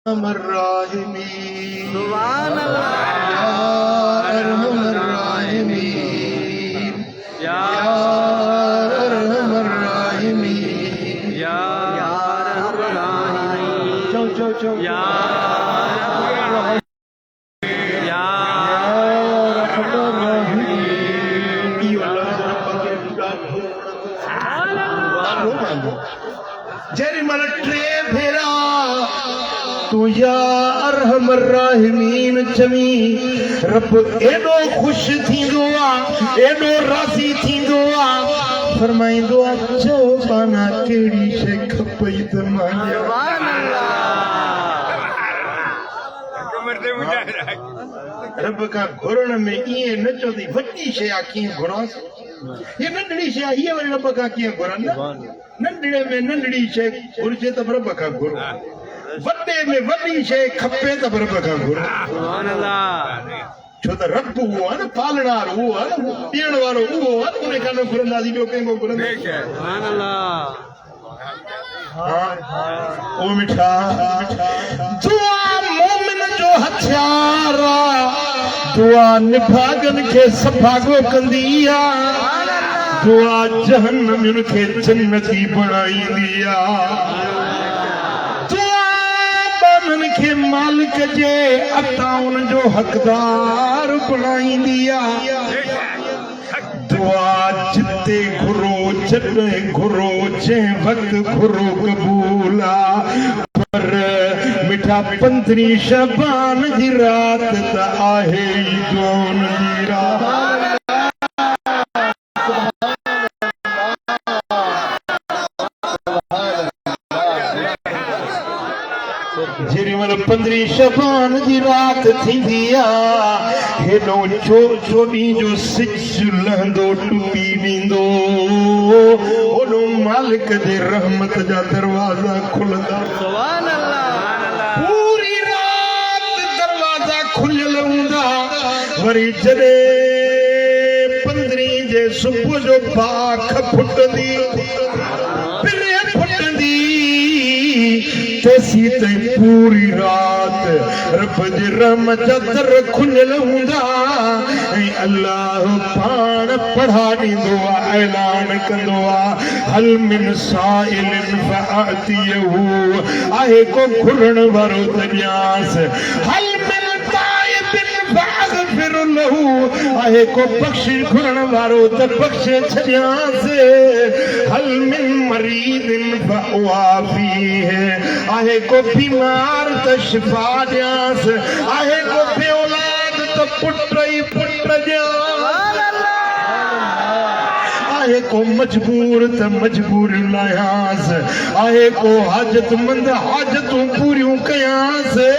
अर्हमर्राहिमीन सुभान अल्लाह या अर्हमर्राहिमीन या अर्हमर्राहिमीन या रहमान चौ या या जेरी मन टे भेरा तू या अर्हमर्राहिमीन चवी रब एडो खुश थींदो आ एडो राज़ी थींदो आ फरमाइंदो आ चो पाना केड़ी शे खपई त मां सुभान अल्लाह रब का घुरण में ये न चोदी वड्डी शे आ कीअं घुरांस ये नंढड़ी शे ये वरी रब का कीअं घुरन नंढड़े में नंढड़ी शे घुरजे त रब का घुर वड्डे में वड्डी शे खपे त रब का घुर सुभान अल्लाह छो त रब वो है न पालनार वो है न ॾियण वारो उहो है न उन खां न घुरंदासीं ॿियो कंहिंखो घुरंदासीं सुभान अल्लाह ओ मिठा दुआ मोमिन जो हथियार दुआ निभागन के सभागो कंदी आ दुआ जहन्नम के जन्नती बनाईंदी आ दुआ बामन के मालिक जे अताउन जो हकदार बनाईंदी आ दुआ जिते घुरो जॾहिं घुरो जंहिं वक़्तु घुरो कबूल आ पर मिठा 15 शबान जी रात त आहे ई दुआउन जी रात जेरी मन 15 शबान जी रात थींदी आ हेॾो चोॾीं जो सिज लहंदो टुटी वेंदो ओॾो मालिक जे रहमत जा दरवाज़ा खुलंदा सुभान अल्लाह पूरी रात दरवाज़ा खुलियल हूंदा वरी जॾहिं 15 जे सुबुह जो पाख फुटंदी पिले फुटंदी तेसी ताईं पूरी रात रब जे रहमत जा दर खुलियल हूंदा ऐं अल्लाह पाण पढ़ा ॾींदो आहे ऐलान कंदो आहे हल मिन साइलिन फअतियहु आहे को घुरण वारो त ॾियांसि हल मिन ताइबिन फअगफिर लहू आहे को बख़्शिश घुरण वारो त बख़्शे छॾियांसि हल मिन मरीदिन फअवाफीह आहे को बीमार त शिफ़ा ॾियांसि आहे को बे औलाद त पुट ई पुट ॾियांसि आहे को मजबूर त मजबूरियूं लाहियांसि आहे को हाजतमंद हाजतूं पूरियूं कयांसि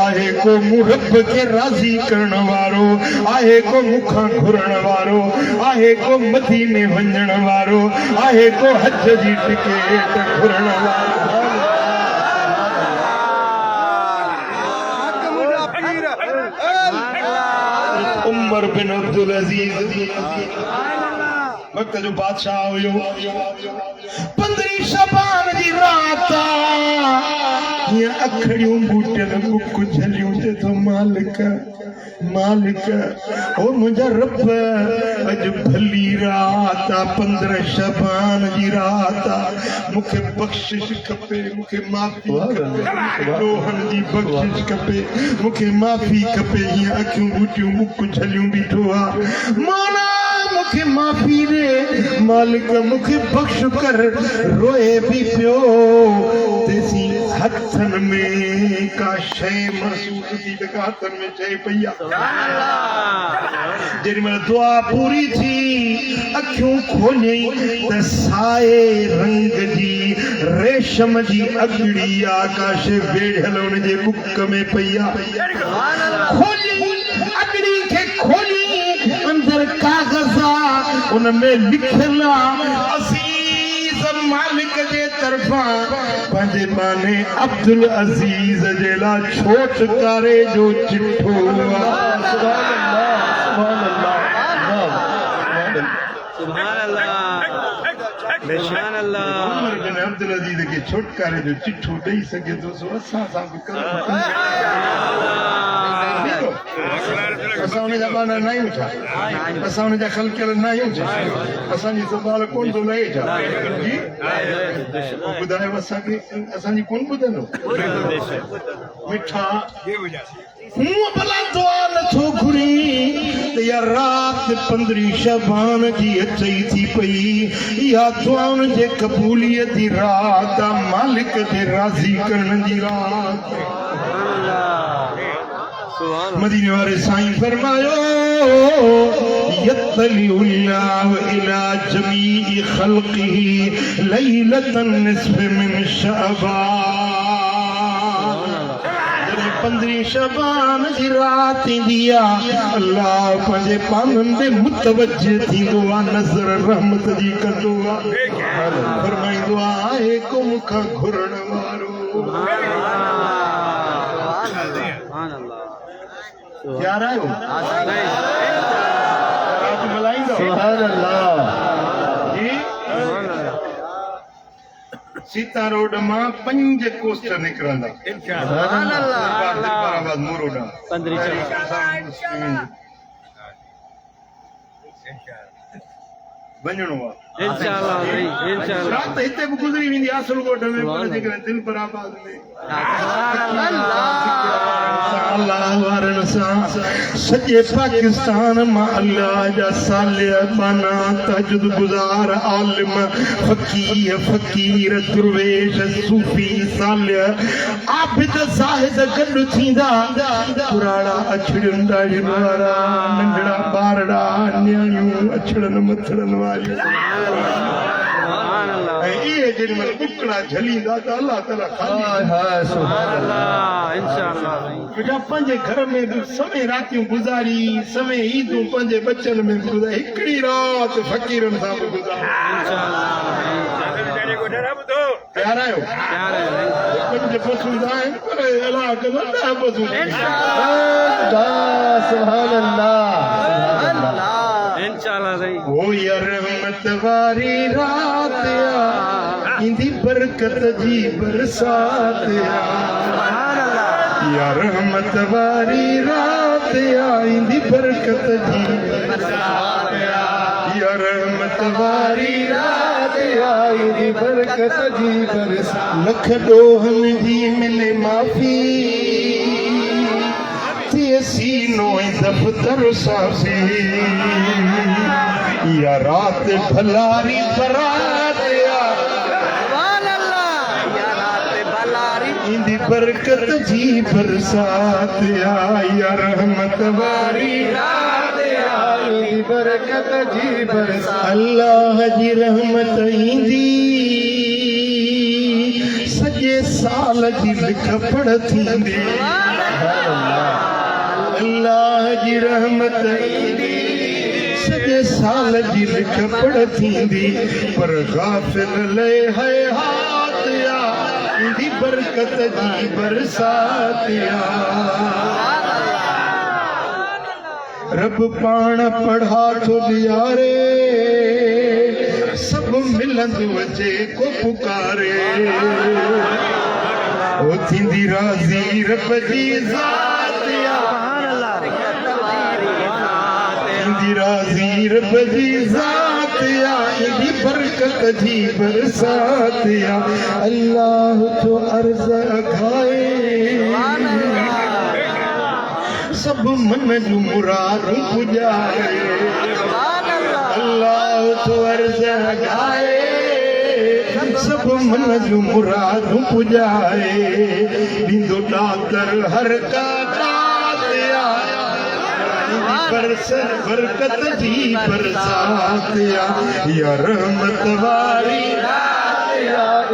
आहे को मूं रब खे राज़ी करण वारो आहे को मूंखां घुरण वारो आहे को मदीने वञण वारो आहे को हज जी टिकेट घुरण वारो उमर बिन अब्दुल अजीज वक्त जो बादशाह हुयो 15 शबान जी रात ये अखड़ियूं बूटियल मुक झलियूं ते तो मालिक मालिक ओ मुंहिंजा रब अॼु भली रात 15 शबान जी रात मूंखे बख़्शिश खपे मूंखे माफ़ी खपे रोहन जी बख़्शिश खपे मूंखे माफ़ी खपे हीअं अखियूं बूटियूं मुक झलियूं बीठो आहे माना मूंखे माफ़ी ॾे मालिक मूंखे बख़्श कर रोए बि पियो तेसी हथनि में का शइ महसूस थी जेका हथनि में चए पई आहे जेॾी महिल दुआ पूरी थी अखियूं खोलियईं त साए रंग जी रेशम जी अगड़ी आकाश वेढ़ियल हुन जे बुक में पई आहे खोली अगड़ी खे खोली अंदर कागज़ उन में लिखियल अज़ीज़ मालिक जे तरफ़ां पंहिंजे माने अब्दुल अज़ीज़ जे लाइ छोटकारे जो चिठो सुभान अल्लाह उमर बिन अब्दुल अजीज के छुटकारे जो चिट्ठो ॾेई सघे थो सो असां सां बि करो असां हुन जा ॿार न आहियूं छा असां हुन जा ख़लकियल न आहियूं छा असांजी सुभाणे कोन थो लहे छा जी ॿुधायो असांखे असांजी कोन ॿुधंदो मिठा हूअं भला दुआ नथो घुरी त या राति 15 शबान जी अचई थी पई इहा दुआउनि जे क़बूलियत जी रात आहे मालिक खे राज़ी करण जी रात मदीने वारे साईं फरमायो यत्तलिउल्लाहु इला जमीई ख़ल्क़िही लैलतन निस्फ़ मिन शअबान 15 शबान जी रात ईंदी आहे अल्लाह पंहिंजे पाननि ते मुतवज्जह थींदो आहे नज़र रहमत जी कंदो आहे फरमाईंदो आहे को मूंखां घुरण वारो प्यार आयो रात मल्हाईंदो सुभान अल्लाह जी सीता रोड मां 5 कोस्टर निकिरंदा सुभान अल्लाह दिलबराबाद मोरोडा 15 वञणो आहे इंशाअल्लाह इंशाअल्लाह रात हिते बि गुज़री वेंदी आसलकोट में पर जेकॾहिं दिलबराबाद में अल्लाह वारनि सां सॼे पाकिस्तान मां अल्लाह जा सालिया बाना तहज्जुद गुज़ार आलिम फ़कीर दुरवेश सूफ़ी सालिया आबिद ज़ाहिद गॾु थींदा पुराणा अछड़ियुनि ॾाढ़ियुनि वारा नंढड़ा ॿारड़ा न्याणियूं अछड़नि मथड़नि वारियूं ऐं इहे जेॾीमहिल बुकड़ा झलींदा त अल्लाह ताला सुभान अल्लाह इंशाअल्लाह बेटा पंहिंजे घर में बि समय रातियूं गुज़ारी समय ईदूं पंहिंजे बचनि में बि गुज़ारी हिकिड़ी राति फ़क़ीरनि सां बि गुज़ारी प्यार आहियो 5 पसंदि आहिनि पर अलाह कंदो 10 पसंदि सुभान अल्लाह इंशाअल्लाह सही ओ या रहमत वारी रात ईंदी बरकत जी बरसात या रहमत वारी रात ईंदी बरकत जी बरसात या रहमत वारी रात ईंदी बरकत जी बरसात लख ॾोहनि जी मिले माफ़ी थिए सीनो दफ़्तर साफ़ी या रात भलारी बरात ईंदी बरकत जी बरसात या रहमत वारी रात ईंदी बरकत जी बरसात अल्लाह जी रहमत ईंदी सॼे साल जी लिख पढ़ थींदी अल्लाह जी रहमत ईंदी सॼे साल जी लिख पढ़ थींदी पर गाफ़िल लहे हयात ईंदी बरकत जी बरसात रब पाण पढ़ा थो ॾियारे सभु मिलंदो अचे को पुकारे ओ थींदी राज़ी रब जी ज़ात थींदी राज़ी रब जी ज़ात ईंदी बरकत जी बरसात अल्लाह जो अर्ज़ अघाए सब मन जूं मुरादूं पुॼाए अल्लाह जो अर्ज़ अघाए सब मन जूं मुरादूं पुॼाए ॾींदो ॾातर हर का बरकत जी बरसात या रहमत वारी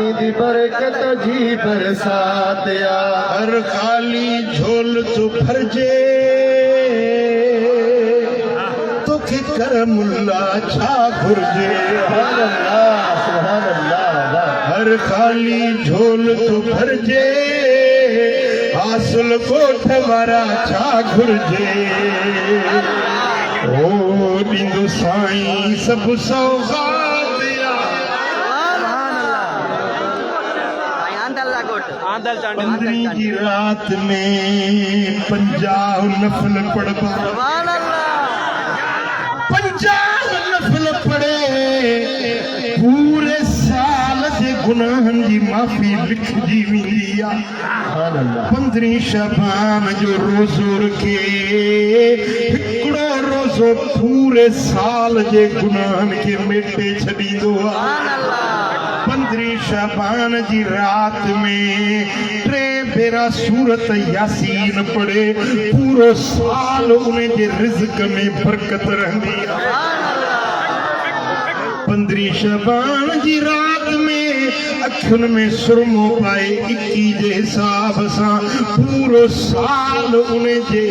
ईंदी बरकत जी बरसात हर खाली झोल तो भरजे तोखे कर मुल्ला छा घुर्जे हर खाली झोल तो भरजे हासिल कोठ वारा छा घुर्जे ओ ॾींदो साईं सभु सौगात बादल चांडे 15 की रात में 50 नफल पढ़बा, सुभान अल्लाह 50 नफल पढ़े पूरे साल जे गुनाहन जी माफी लिखजी वेंदी आ। 15 शबान जो रोज़ो रखे हिकिड़ो रोज़ो पूरे साल जे गुनाहन के मेटे छॾींदो आ। 15 शबान जी रात में 3 भेरा सूरत यासीन पढ़े पूरो साल उन जे रिज़्क में बरकत रहंदी आ। 15 शबान जी रात में अखियुनि में सुरमो पाए 21 जे हिसाब सां पूरो साल उन जे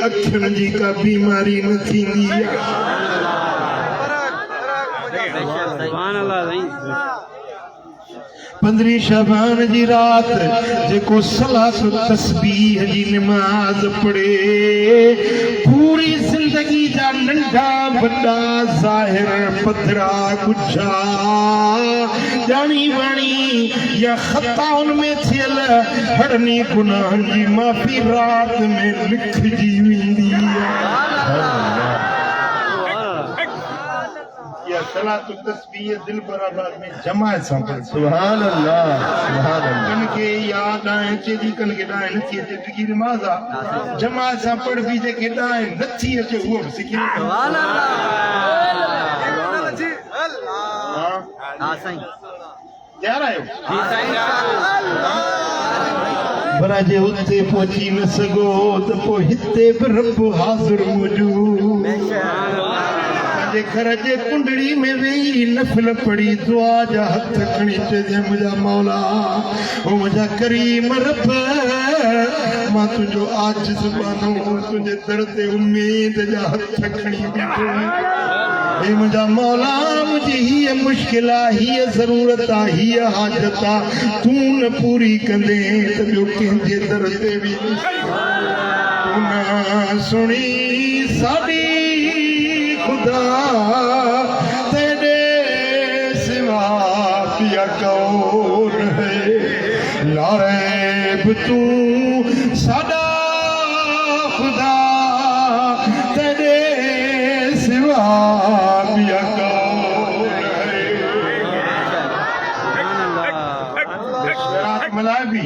अखियुनि जी का बीमारी न थींदी आहे। सुभान अल्लाह साईं 15 शबान जी रात जेको सलात तस्बीह जी नमाज पढ़े पूरी जिंदगी जा नंढा वॾा ज़ाहिर पथरा गुच्छा जानी वाणी या ख़ताउनि में थियल हड़नी गुनाहनि जी माफ़ी रात में लिखजी वेंदी आहे। या सलात तस्बीह दिल बराबर में जमात सां पढ़। सुभान अल्लाह सुभान अल्लाह कन के याद आए चेदी कन के डाए नथी अचे डिगी नमाज़ आ जमात सां पढ़ भी जेके डाए नथी अचे उहो बि सिखी सुभान अल्लाह हां साईं तैयार आहियो जी साईं भला जे उते पहुची न सघो त पोइ हिते बि रब हाज़िर मौजूद जे घर जे कुंडड़ी में वेही नफल पढ़ी दुआ जा हथ खणी चइजे मुंहिंजा मौला ओ मुंहिंजा करीम रब मां तुंहिंजो आजिज़ बानो तुंहिंजे दर ते उम्मीद जा हथ खणी बीठो हे मुंहिंजा मौला मुंहिंजी हीअ मुश्किल आहे हीअ ज़रूरत आहे हीअ हाजत आहे तूं न पूरी कंदे त ॿियो कंहिंजे दर ते बि तूं न सुणी साडी खुदा तेरे सिवा पिया कौन है लारैब तू साडा खुदा तेरे सिवा पिया कौन है। रात मलाबी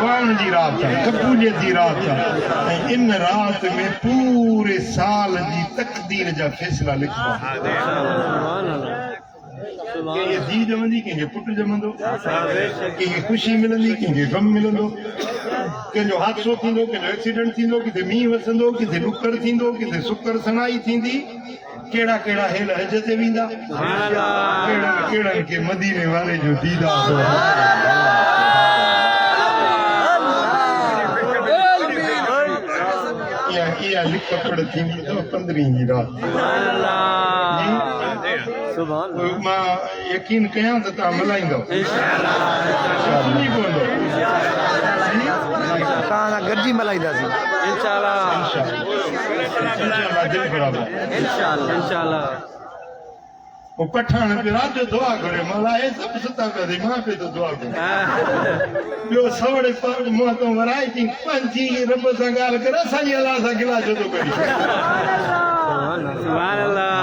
दुआउन जी रात आहे कबूलियत जी रात आहे ऐं इन रात में पूरे साल जी तकदीर जा फैसला लिखबा। कंहिंखे धीउ ॼमंदी कंहिंखे पुटु ॼमंदो कंहिंखे ख़ुशी मिलंदी कंहिंखे ग़म मिलंदो कंहिंजो हादसो थींदो कंहिंजो एक्सीडेंट थींदो किथे मींहुं वसंदो किथे ॾुकड़ थींदो किथे सुकर सनाई थींदी कहिड़ा कहिड़ा हेल हज ते वेंदा कहिड़नि कहिड़नि खे मदीने वारे जो दीदार इहा लिख पढ़ थींदी अथव 15 जी रात मां यकीन कयां त तव्हां मल्हाईंदव सुञी पवंदो तव्हां गॾिजी मल्हाईंदासीं इंशाअल्लाह इंशाअल्लाह दिल बराबर इंशाअल्लाह वो पठान पे रात जो दुआ करे मौला ए सब सता करे मां पे तो दुआ करे ॿियो सवड़े पर मुंह तो वराई थी पंजी रब सां ॻाल्हि करे असांजी अलाह सां गिला छो थो करी सुभान अल्लाह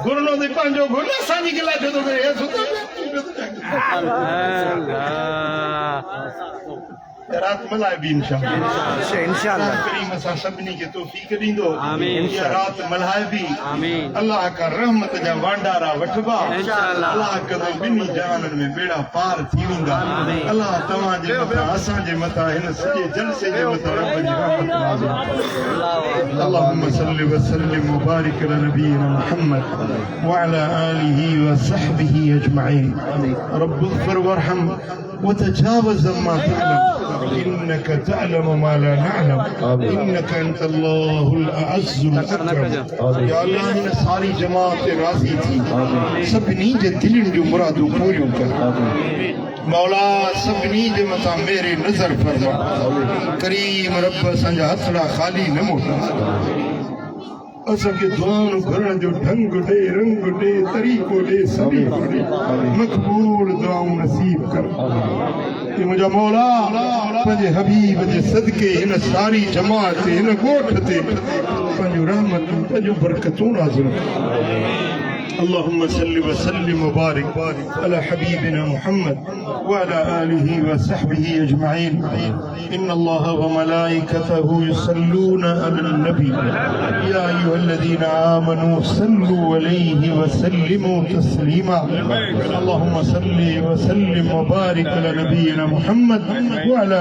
गुरनो ते पंहिंजो गुरु असांजी गिला छो थो करे रात मल्हाए बि इंशाअल्लाह करीम असां सभिनी खे तौफ़ीक़ ॾींदो इहा रात मल्हाए बि अलाह का रहमत जा वांडारा वठबा अलाह कदो ॿिन्ही जहाननि में बेड़ा पार थी वेंदा अलाह तव्हांजे मथां असांजे मथां हिन सॼे जलसे जे मथां रब जी रहमत नाज़िल اللهم صل وسلم وبارك على نبينا محمد وعلى آله وصحبه أجمعين رب اغفر وارحم وتجاوز ما تعلم إنك تعلم ما لا نعلم إنك أنت الله الأعز الأكرم يا الله إن ساری جماعت راضی थी सभिनी जे दिलनि जूं मुरादूं पूरियूं कर मौला सभिनी जे मथां मेरे नज़र फरमा करीम रब असांजा हथड़ा ख़ाली न मोटा असांखे दुआऊं करण जो ढंग ॾे रंग ॾे तरीक़ो ॾे सलीक़ो ॾे मक़बूल दुआऊं नसीब कर ये मुंहिंजा मौला पंहिंजे हबीब जे सदके हिन सारी जमात ते हिन ॻोठ ते पंहिंजूं रहमतूं पंहिंजूं बरकतूं नाज़िल कर اللهم صل وسلم وبارك على حبيبنا محمد وعلى آله وصحبه أجمعين إن الله وملائكته يصلون على النبي يا أيها الذين آمنوا صلوا عليه وسلموا تسليما اللهم صل وسلم وبارك على نبينا محمد وعلى